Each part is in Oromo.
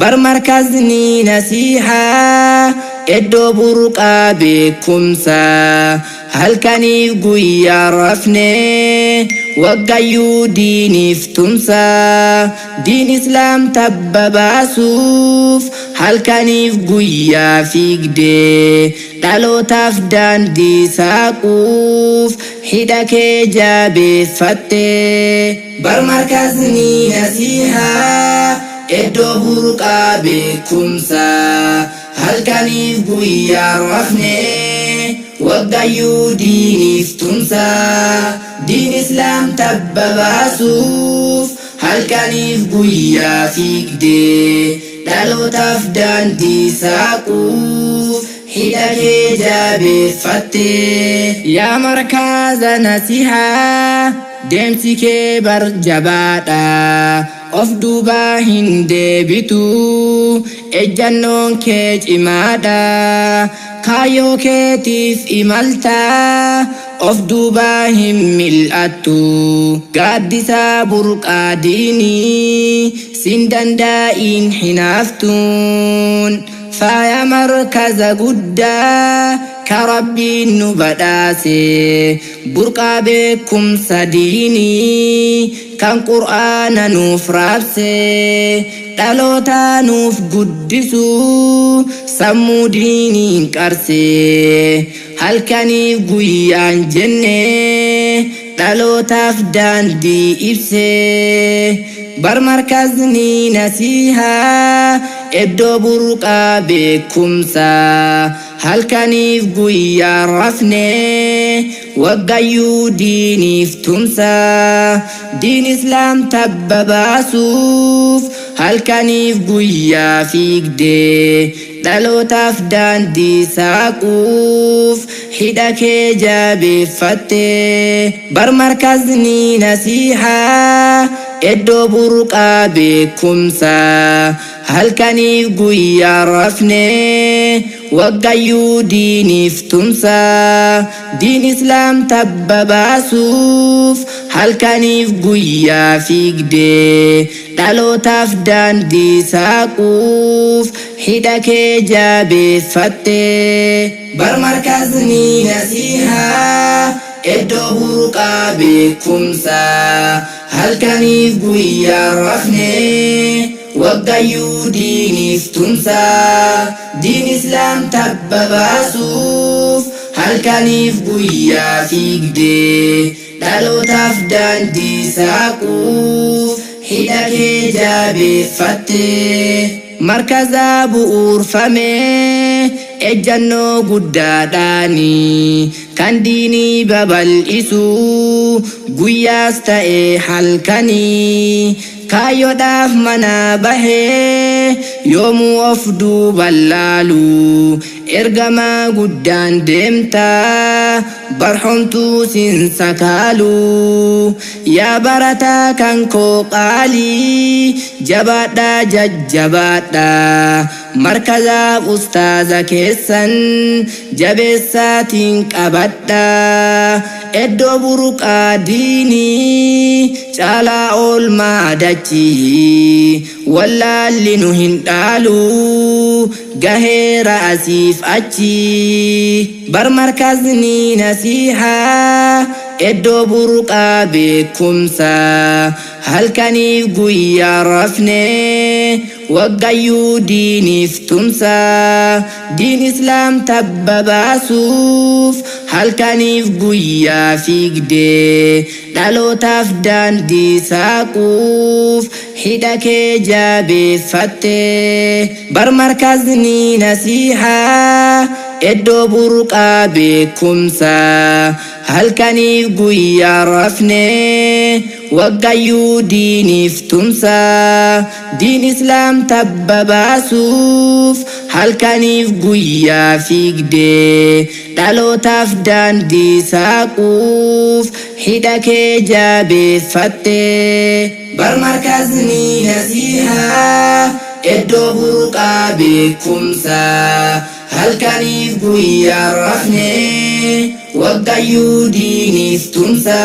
برمركزني نسيحة إدو برقا بكمسا هل كانيف قويا رفني وقايو ديني فتمسا دين إسلام تبباسوف هل كانيف قويا فيقدي دالو تفدان دي ساقوف حدك جابي فتي برمركزني نسيحة إدو برقا بكمسا هل كانيف قويا رفني وقايو ديني فتمسا دين إسلام تبباسوف هل كانيف قويا فيقدي دالو تفدان دي ساقوف حدك جابي فتي يا مركز نسيحة دمتي كبر جباتا of duba hinde bitu ejannon ke imada kayo ke tif imalta of duba himmil atu gaddisa burqa dini sindanda in hinaftun faya markaza gudda كربي نبداسي برقا بكم سديني كان قرآن نفرابسي دالوتا نف قدسو سمو ديني كارسي هل كاني قويان جنة دالوتا فدان دي إبسي برمركزني نسيها إدو برقا بكم سا هل كانيف قويا رفني وقايو ديني فتمسا دين إسلام تبباسوف هل كانيف قويا فيقدي دالو تفدان دي ساقوف حدك جابي فتي برمركزني نسيحة إدو برقا بكمسا هل كانيف قويا رفني وقايو ديني فتمسا دين إسلام تبباسوف هل كانيف قويا فيقدي دالو تفدان دي ساقوف حدك جابي فتي برمركزني نسيها إدو برقا بكمسا هل كانيف قويا رفني وقايو ديني فتمسا دين إسلام تبباسوف هل كانيف قويا فيقدي دالو تفدان دي ساقوف حدك جابي فتي مركزا بؤور فمي ejjanno guddaadhaani kan diinii babal'isu guyyaas ta'e halkanii kaayyoodhaaf mana bahee yoomuu of duuban laalu ergamaa guddaan deemtaa barhomtuu sin sakaalu yaa barataa kan koo qaalii jabaadhaa jajjabaadhaa markazaaf ustaaza keessan jabeessaatiin qabadhaa eddoo buruqaa diinii caalaa oolmaa dachii wallaalli nu hin dhaalu gaheera asiif achi barmarkazni nasihaa eddoo buruqaa beekumsa halkaniif guyyaa rafne waggayyuu diiniif tumsa diin islaam tabba baasuuf halkaniif guyyaa fiigdee dhalootaaf daandii saaquuf hidha kee jaabeeffattee barmarkazni nasihaa eddoo buruqaa beekumsa halkaniif guyyaa rafne waggayyuu diiniif tumsa diin islaam tabba baasuuf halkaniif guyyaa fiigdee dhalootaaf daandii saaquuf hidha kee jaabeeffattee barmarkazni nasihaa eddoo buruqaa beekumsa halkaniif guyyaa rafne waggayyuu diiniif tumsa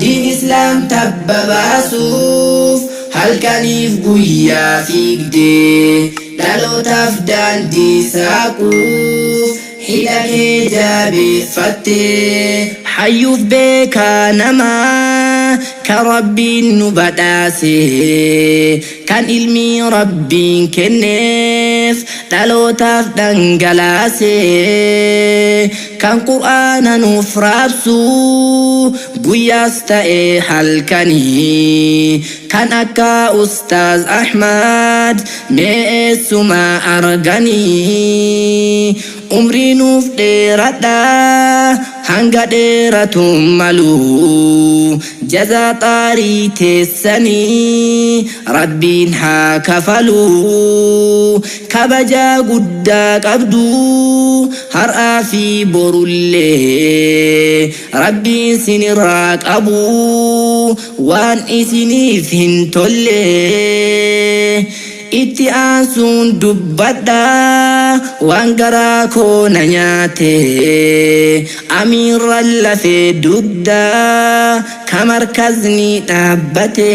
diin islaam tabba baasuuf halkaniif guyyaa fiigdee dhalootaaf daandii saaquuf hidha kee jabeeffattee hayyuuf beekaa namaa kan rabbiin nu badhaase kan ilmii rabbiin kenneef dhalootaaf dhangalaase kan qur'aana nuuf raabsu guyyaas ta'e halkanii kan akka ustaaz Ahmad meessuma arganii umrii nuuf dheeradha hanga dheeratuun malu jazaa xaarii teessanii rabbiin haa kafalu kabajaa guddaa qabdu har'aa fi borullee rabbiin sinirraa qabu waan isiniif hin tolle itti aansuun dubbadha waan garaa koo na nyaate amiirran lafee dugda kamarkazni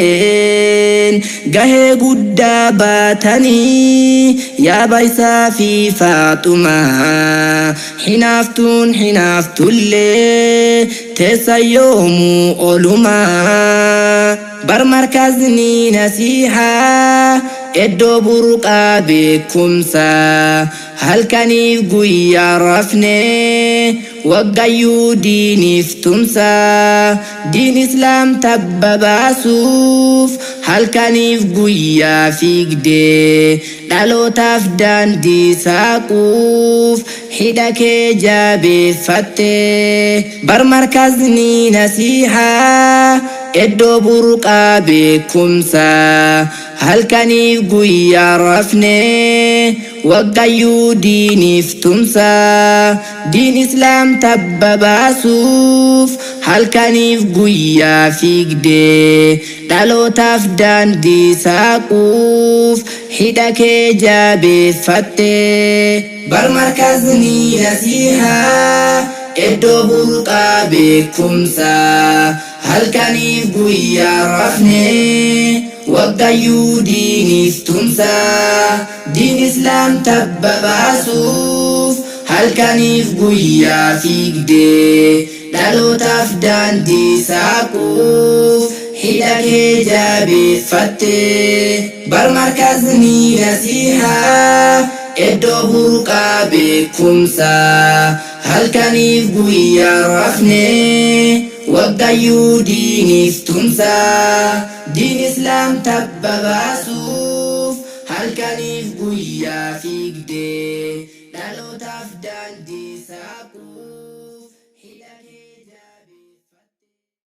dhaabbateen gahee guddaa baatanii yaa Baysaa fi Faaxumaa hinaaftuun hinaaftullee teessa yoomuu olumaa bar markazni nasihaa iddoo burqaa beekumsaa halkaniif guyyaa rafnee waggayyuu diiniif tumsaa diin islaam tabba baasuuf halkaniif guyyaa fiigdee dhalootaaf daandii saaquuf hidha kee jabeeffattee bar markazni nasihaa iddoo burqaa beekumsaa halkaniif guyyaa rafnee waggayyuu diiniif tumsaa diin islaam tabba baasuuf halkaniif guyyaa fiigdee dhalootaaf daandii saaquuf hidha kee jabeeffattee bar markazni nasihaa iddoo burqaa beekumsaa halkaniif guyyaa rafnee waggayyuu diiniif tumsaa diin islaam tabba baasuuf halkaniif guyyaa fiigdee dhalootaaf daandii saaquuf hidha kee jabeeffattee bar markazni nasihaa iddoo burqaa beekumsaa halkaniif guyyaa rafnee waggayyuu diiniif tumsaa diin islaam tabba baasuuf halkaniif guyyaa fiigdee dhalootaaf daandii saaquuf